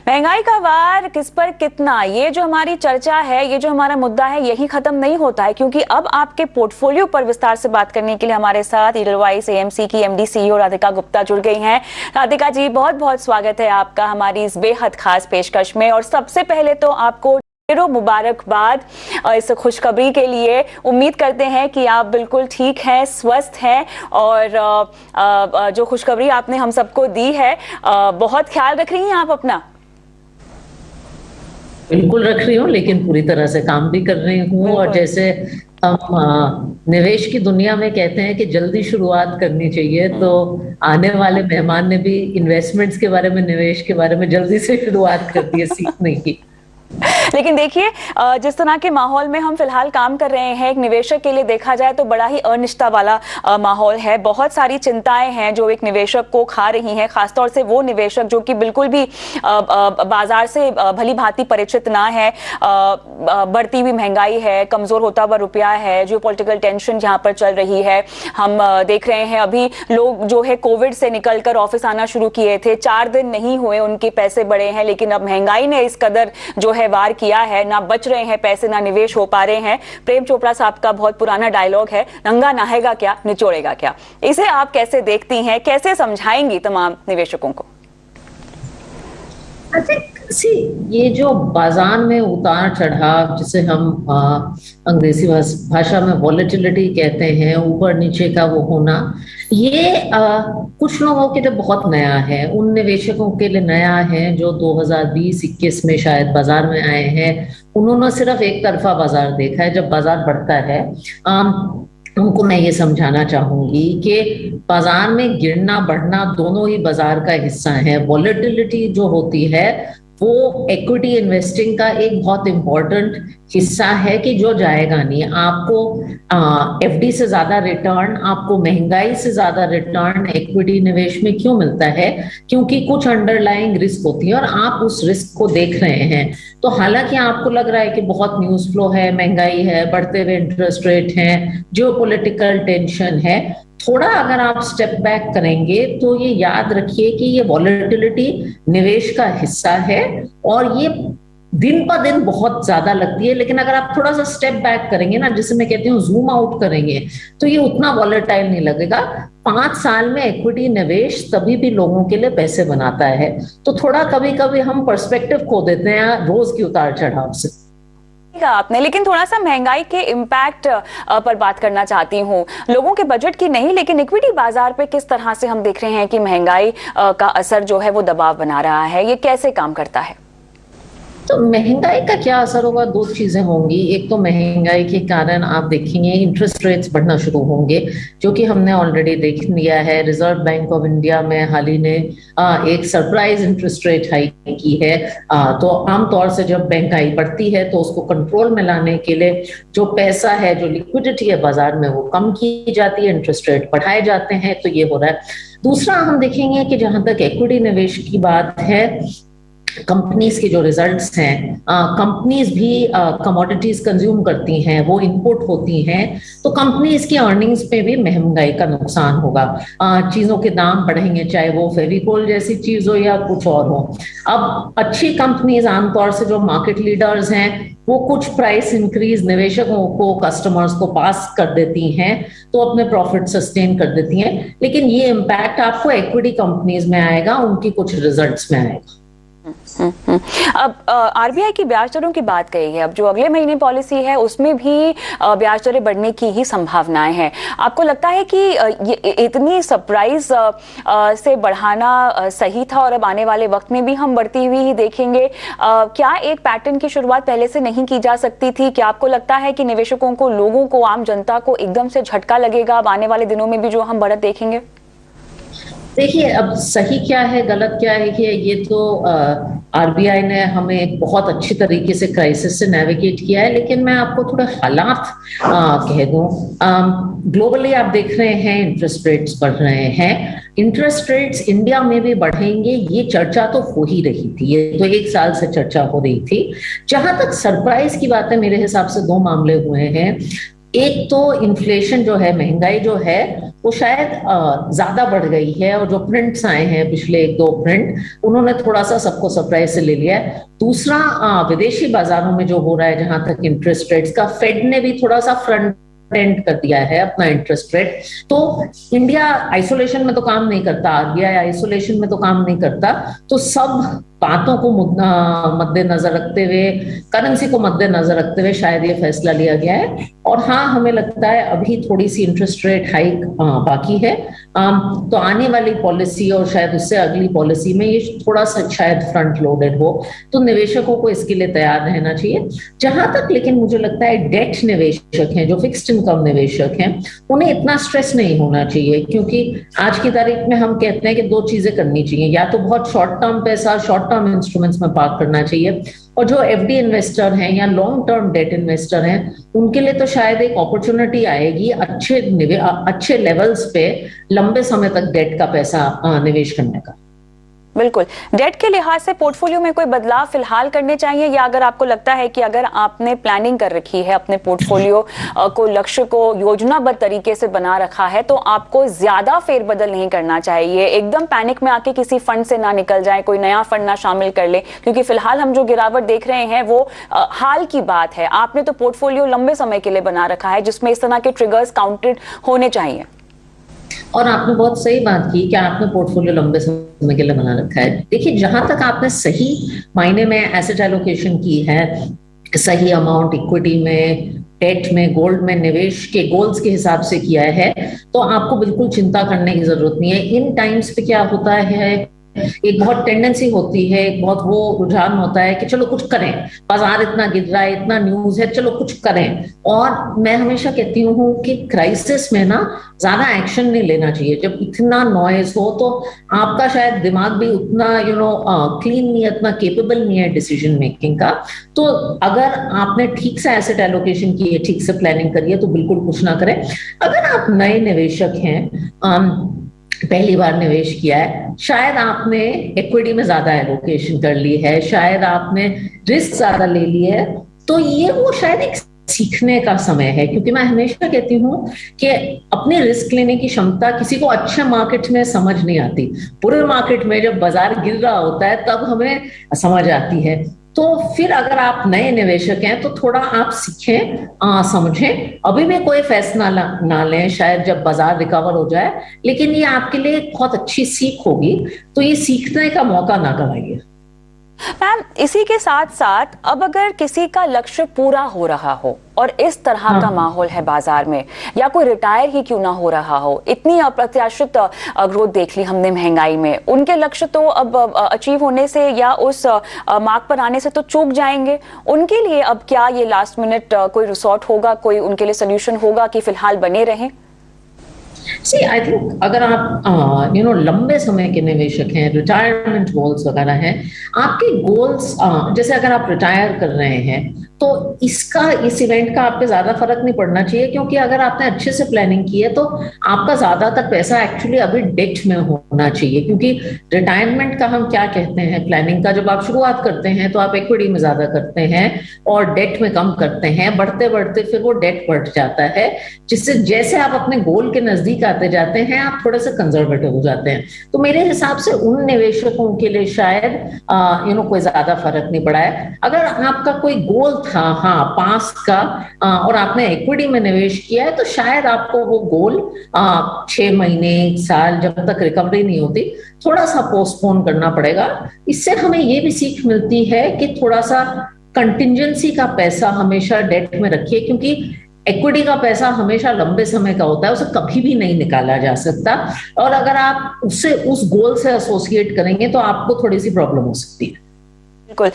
महंगाई का वार किस पर कितना, ये जो हमारी चर्चा है, ये जो हमारा मुद्दा है, यही खत्म नहीं होता है। क्योंकि अब आपके पोर्टफोलियो पर विस्तार से बात करने के लिए हमारे साथ ईडलवाइस एएमसी की एमडी सीईओ राधिका गुप्ता जुड़ गई हैं। राधिका जी, बहुत बहुत स्वागत है आपका हमारी इस बेहद खास पेशकश में। और सबसे पहले तो आपको ढेरों मुबारकबाद इस खुशखबरी के लिए। उम्मीद करते हैं कि आप बिल्कुल ठीक हैं, स्वस्थ हैं और जो खुशखबरी आपने हम सबको दी है, बहुत ख्याल रख रही हैं आप अपना। बिल्कुल रख रही हूँ, लेकिन पूरी तरह से काम भी कर रही हूँ। और जैसे हम निवेश की दुनिया में कहते हैं कि जल्दी शुरुआत करनी चाहिए, तो आने वाले मेहमान ने भी इन्वेस्टमेंट्स के बारे में, निवेश के बारे में जल्दी से शुरुआत कर दी है सीखने की। लेकिन देखिए, जिस तरह के माहौल में हम फिलहाल काम कर रहे हैं, एक निवेशक के लिए देखा जाए तो बड़ा ही अनिश्चितता वाला माहौल है। बहुत सारी चिंताएं हैं जो एक निवेशक को खा रही हैं, खासतौर से वो निवेशक जो कि बिल्कुल भी बाजार से भली भांति परिचित ना है। बढ़ती हुई महंगाई है, कमजोर होता हुआ रुपया है, जो पॉलिटिकल टेंशन जहां पर चल रही है। हम देख रहे हैं अभी लोग जो है कोविड से निकलकर ऑफिस आना शुरू किए थे, 4 दिन नहीं हुए उनके पैसे बढ़े हैं। लेकिन अब महंगाई ने इस कदर जो है वार किया है, ना बच रहे हैं पैसे, ना निवेश हो पा रहे हैं। प्रेम चोपड़ा साहब का बहुत पुराना डायलॉग है, नंगा नहाएगा क्या निचोड़ेगा क्या। इसे आप कैसे देखती हैं, कैसे समझाएंगी तमाम निवेशकों को? ये जो बाजार में उतार चढ़ाव, जिसे हम अंग्रेजी भाषा में वॉलेटिलिटी कहते हैं, ऊपर नीचे का वो होना, ये कुछ लोगों के लिए बहुत नया है। उन निवेशकों के लिए नया है जो 2020-21 में शायद बाजार में आए हैं। उन्होंने सिर्फ एक तरफा बाजार देखा है। जब बाजार बढ़ता है, उनको मैं ये समझाना चाहूंगी कि बाजार में गिरना बढ़ना दोनों ही बाजार का हिस्सा है। वॉलेटिलिटी जो होती है वो इक्विटी इन्वेस्टिंग का एक बहुत इंपॉर्टेंट हिस्सा है कि जो जाएगा नहीं। आपको एफडी से ज्यादा रिटर्न, आपको महंगाई से ज्यादा रिटर्न इक्विटी निवेश में क्यों मिलता है? क्योंकि कुछ अंडरलाइंग रिस्क होती है और आप उस रिस्क को देख रहे हैं। तो हालांकि आपको लग रहा है कि बहुत न्यूज फ्लो है, महंगाई है, बढ़ते हुए इंटरेस्ट रेट हैं, जियोपॉलिटिकल टेंशन है, थोड़ा अगर आप स्टेप बैक करेंगे तो ये याद रखिए कि ये वॉलेटिलिटी निवेश का हिस्सा है और ये दिन पर दिन बहुत ज्यादा लगती है। लेकिन अगर आप थोड़ा सा स्टेप बैक करेंगे ना, जिसे मैं कहती हूँ जूम आउट करेंगे, तो ये उतना वॉलेटाइल नहीं लगेगा। 5 साल में इक्विटी निवेश तभी भी लोगों के लिए पैसे बनाता है। तो थोड़ा कभी कभी हम पर्सपेक्टिव खो देते हैं रोज की उतार चढ़ाव से। आपने, लेकिन थोड़ा सा महंगाई के इम्पैक्ट पर बात करना चाहती हूँ। लोगों के बजट की नहीं, लेकिन इक्विटी बाजार पे किस तरह से हम देख रहे हैं कि महंगाई का असर जो है वो दबाव बना रहा है, ये कैसे काम करता है? तो महंगाई का क्या असर होगा? 2 चीजें होंगी। एक तो महंगाई के कारण आप देखेंगे इंटरेस्ट रेट्स बढ़ना शुरू होंगे, जो कि हमने ऑलरेडी देख लिया है। रिजर्व बैंक ऑफ इंडिया में हाल ही ने एक सरप्राइज इंटरेस्ट रेट हाइक की है। तो आमतौर से जब महंगाई बढ़ती है तो उसको कंट्रोल में लाने के लिए जो पैसा है, जो लिक्विडिटी है बाजार में, वो कम की जाती है, इंटरेस्ट रेट बढ़ाए जाते हैं। तो ये हो रहा है। दूसरा हम देखेंगे कि जहां तक इक्विटी निवेश की बात है, कंपनीज के जो रिजल्ट्स हैं, कंपनीज भी कमोडिटीज कंज्यूम करती हैं, वो इनपुट होती हैं, तो कंपनीज की अर्निंग्स पे भी महंगाई का नुकसान होगा। चीजों के दाम बढ़ेंगे, चाहे वो फेविकोल जैसी चीज हो या कुछ और हो। अब अच्छी कंपनीज आमतौर से जो मार्केट लीडर्स हैं, वो कुछ प्राइस इंक्रीज निवेशकों को, कस्टमर्स को पास कर देती हैं, तो अपने प्रॉफिट सस्टेन कर देती हैं। लेकिन ये इम्पैक्ट आपको इक्विटी कंपनीज में आएगा, उनकी कुछ रिजल्ट्स में आएगा। अब आरबीआई की ब्याज दरों की बात कही है। अब जो अगले महीने पॉलिसी है उसमें भी ब्याज दरें बढ़ने की ही संभावनाएं हैं। आपको लगता है कि ये इतनी सरप्राइज से बढ़ाना सही था और अब आने वाले वक्त में भी हम बढ़ती हुई ही देखेंगे? क्या एक पैटर्न की शुरुआत पहले से नहीं की जा सकती थी? क्या आपको लगता है कि निवेशकों को, लोगों को, आम जनता को एकदम से झटका लगेगा अब आने वाले दिनों में भी जो हम बढ़त देखेंगे? देखिए, अब सही क्या है गलत क्या है कि ये तो आरबीआई ने हमें एक बहुत अच्छी तरीके से क्राइसिस से नेविगेट किया है। लेकिन मैं आपको थोड़ा हालात कह दूं। ग्लोबली आप देख रहे हैं इंटरेस्ट रेट्स बढ़ रहे हैं। इंटरेस्ट रेट्स इंडिया में भी बढ़ेंगे, ये चर्चा तो हो ही रही थी, ये तो 1 साल से चर्चा हो रही थी। जहां तक सरप्राइज की बात है, मेरे हिसाब से 2 मामले हुए हैं। एक तो इन्फ्लेशन जो है, महंगाई जो है, वो शायद ज्यादा बढ़ गई है, और जो प्रिंट्स आए हैं पिछले एक दो प्रिंट, उन्होंने थोड़ा सा सबको सरप्राइज से ले लिया है। दूसरा, विदेशी बाजारों में जो हो रहा है, जहां तक इंटरेस्ट रेट्स का, फेड ने भी थोड़ा सा फ्रंट एंड कर दिया है अपना इंटरेस्ट रेट। तो इंडिया आइसोलेशन में तो काम नहीं करता, आरबीआई आइसोलेशन में तो काम नहीं करता, तो सब बातों को मद्देनजर रखते हुए, करेंसी को मद्देनजर रखते हुए शायद ये फैसला लिया गया है। और हाँ, हमें लगता है अभी थोड़ी सी इंटरेस्ट रेट हाइक बाकी है, तो आने वाली पॉलिसी और शायद उससे अगली पॉलिसी में ये थोड़ा सा शायद फ्रंट लोडेड हो, तो निवेशकों को इसके लिए तैयार रहना चाहिए। जहां तक लेकिन मुझे लगता है डेट निवेशक हैं, जो फिक्स्ड इनकम निवेशक हैं, उन्हें इतना स्ट्रेस नहीं होना चाहिए, क्योंकि आज की तारीख में हम कहते हैं कि दो चीजें करनी चाहिए, या तो बहुत शॉर्ट टर्म पैसा शॉर्ट टर्म इंस्ट्रूमेंट्स में पार्क करना चाहिए, और जो एफडी इन्वेस्टर हैं या लॉन्ग टर्म डेट इन्वेस्टर हैं, उनके लिए तो शायद एक अपॉर्चुनिटी आएगी अच्छे लेवल्स पे लंबे समय तक डेट का पैसा निवेश करने का। बिल्कुल, डेट के लिहाज से पोर्टफोलियो में कोई बदलाव फिलहाल करने चाहिए, या अगर आपको लगता है कि अगर आपने प्लानिंग कर रखी है अपने पोर्टफोलियो को, लक्ष्य को योजनाबद्ध तरीके से बना रखा है, तो आपको ज्यादा फेरबदल नहीं करना चाहिए, एकदम पैनिक में आके किसी फंड से ना निकल जाए, कोई नया फंड ना शामिल कर ले, क्योंकि फिलहाल हम जो गिरावट देख रहे हैं वो हाल की बात है। आपने तो पोर्टफोलियो लंबे समय के लिए बना रखा है, जिसमें इस तरह के ट्रिगर्स काउंटेड होने चाहिए। और आपने बहुत सही बात की कि आपने पोर्टफोलियो लंबे समय के लिए बना रखा है। देखिए, जहां तक आपने सही मायने में एसेट एलोकेशन की है, सही अमाउंट इक्विटी में, डेट में, गोल्ड में निवेश के गोल्स के हिसाब से किया है, तो आपको बिल्कुल चिंता करने की जरूरत नहीं है। इन टाइम्स पे क्या होता है, एक बहुत टेंडेंसी होती है, एक बहुत वो रुझान होता है कि चलो कुछ करें, बाजार इतना गिर रहा है, इतना न्यूज है, चलो कुछ करें। और मैं हमेशा कहती हूँ कि क्राइसिस में ना ज्यादा एक्शन नहीं लेना चाहिए। जब इतना नॉइज हो तो आपका शायद दिमाग भी उतना क्लीन नहीं है, उतना केपेबल नहीं है डिसीजन मेकिंग का। तो अगर आपने ठीक से एसेट एलोकेशन की है, ठीक से प्लानिंग करी है, तो बिल्कुल कुछ ना करें। अगर आप नए निवेशक हैं, पहली बार निवेश किया है, शायद आपने इक्विटी में ज्यादा एलोकेशन कर ली है, शायद आपने रिस्क ज्यादा ले लिया है, तो ये वो शायद एक सीखने का समय है। क्योंकि मैं हमेशा कहती हूँ कि अपनी रिस्क लेने की क्षमता किसी को अच्छे मार्केट में समझ नहीं आती, बुरे मार्केट में जब बाजार गिर रहा होता है तब हमें समझ आती है। तो फिर अगर आप नए निवेशक हैं तो थोड़ा आप सीखें, समझें, अभी भी कोई फैसला ना लें, शायद जब बाजार रिकवर हो जाए, लेकिन ये आपके लिए बहुत अच्छी सीख होगी, तो ये सीखने का मौका ना गवाइए। मैम, इसी के साथ साथ अब अगर किसी का लक्ष्य पूरा हो रहा हो और इस तरह का माहौल है बाजार में, या कोई रिटायर ही क्यों ना हो रहा हो, इतनी अप्रत्याशित ग्रोथ देख ली हमने महंगाई में, उनके लक्ष्य तो अब अचीव होने से या उस मार्क पर आने से तो चूक जाएंगे। उनके लिए अब क्या ये लास्ट मिनट कोई रिसोर्ट होगा, कोई उनके लिए सोल्यूशन होगा कि फिलहाल बने रहें? See, I think अगर आप लंबे समय के निवेशक हैं, रिटायरमेंट गोल्स वगैरह हैं, आपके गोल्स, जैसे अगर आप रिटायर कर रहे हैं तो इस इवेंट का आप पे ज्यादा फर्क नहीं पड़ना चाहिए, क्योंकि अगर आपने अच्छे से प्लानिंग की है तो आपका ज्यादातर पैसा एक्चुअली अभी डेट में होना चाहिए। क्योंकि रिटायरमेंट का हम क्या कहते हैं, प्लानिंग का जब आप शुरुआत करते हैं तो आप इक्विटी में ज्यादा करते हैं और डेट में कम करते हैं, बढ़ते बढ़ते फिर वो डेट बढ़ जाता है, जिससे जैसे आप अपने गोल के नजदीक आते जाते हैं आप थोड़े से कंजर्वेटिव हो जाते हैं। तो मेरे हिसाब से उन निवेशकों के लिए शायद कोई ज्यादा फर्क नहीं पड़ा है। अगर आपका कोई गोल था, हाँ, पास का, और आपने इक्विटी में निवेश किया है, तो शायद आपको वो गोल 6 महीने, 1 साल, जब तक रिकवरी नहीं होती, थोड़ा सा पोस्टपोन करना पड़ेगा। इससे हमें ये भी सीख मिलती है कि थोड़ा सा कंटिजेंसी का पैसा हमेशा डेट में रखिए, क्योंकि इक्विटी का पैसा हमेशा लंबे समय का होता है, उसे कभी भी नहीं निकाला जा सकता, और अगर आप उसे उस गोल से एसोसिएट करेंगे तो आपको थोड़ी सी प्रॉब्लम हो सकती है। बिल्कुल।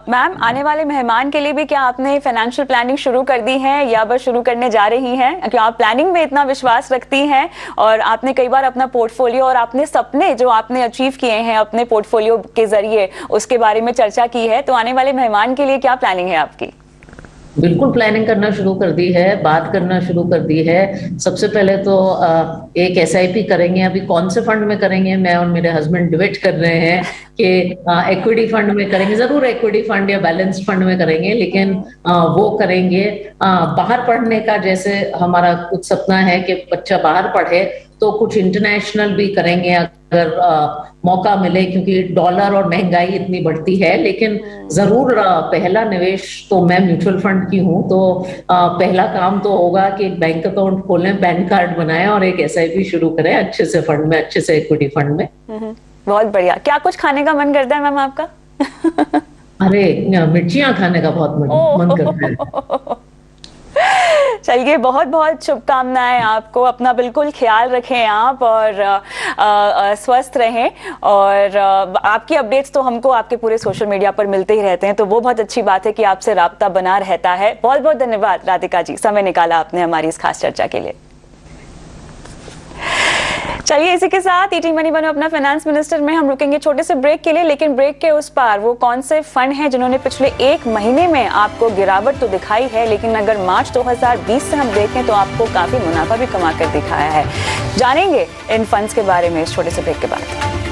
मैम, आने वाले मेहमान के लिए भी क्या आपने फाइनेंशियल प्लानिंग शुरू कर दी है या बस शुरू करने जा रही हैं? क्या आप प्लानिंग में इतना विश्वास रखती हैं और आपने कई बार अपना पोर्टफोलियो और अपने सपने जो आपने अचीव किए हैं अपने पोर्टफोलियो के जरिए उसके बारे में चर्चा की है, तो आने वाले मेहमान के लिए क्या प्लानिंग है आपकी? बिल्कुल प्लानिंग करना शुरू कर दी है, बात करना शुरू कर दी है। सबसे पहले तो एक एसआईपी करेंगे। अभी कौन से फंड में करेंगे, मैं और मेरे हस्बैंड डिबेट कर रहे हैं कि इक्विटी फंड में करेंगे, जरूर इक्विटी फंड या बैलेंस फंड में करेंगे, लेकिन वो करेंगे। बाहर पढ़ने का जैसे हमारा कुछ सपना है कि बच्चा बाहर पढ़े, तो कुछ इंटरनेशनल भी करेंगे अगर मौका मिले, क्योंकि डॉलर और महंगाई इतनी बढ़ती है। लेकिन जरूर पहला निवेश तो मैं म्यूचुअल फंड की हूँ, तो पहला काम तो होगा कि एक बैंक अकाउंट खोलें, पैन कार्ड बनाएं और एक एसआईपी शुरू करें अच्छे से फंड में, अच्छे से इक्विटी फंड में। बहुत बढ़िया। क्या कुछ खाने का मन करता है मैम आपका? अरे मिर्चियां खाने का बहुत मन करता है। चलिए, बहुत बहुत शुभकामनाएं आपको। अपना बिल्कुल ख्याल रखें आप, और स्वस्थ रहें। और आपकी अपडेट्स तो हमको आपके पूरे सोशल मीडिया पर मिलते ही रहते हैं, तो वो बहुत अच्छी बात है कि आपसे राब्ता बना रहता है। बहुत बहुत धन्यवाद राधिका जी, समय निकाला आपने हमारी इस खास चर्चा के लिए। चलिए, इसी के साथ ईटी मनी बनो अपना फाइनेंस मिनिस्टर में हम रुकेंगे छोटे से ब्रेक के लिए, लेकिन ब्रेक के उस पार वो कौन से फंड हैं जिन्होंने पिछले एक महीने में आपको गिरावट तो दिखाई है, लेकिन अगर मार्च 2020 से हम देखें तो आपको काफी मुनाफा भी कमा कर दिखाया है। जानेंगे इन फंड्स के बारे में इस छोटे से ब्रेक के बाद।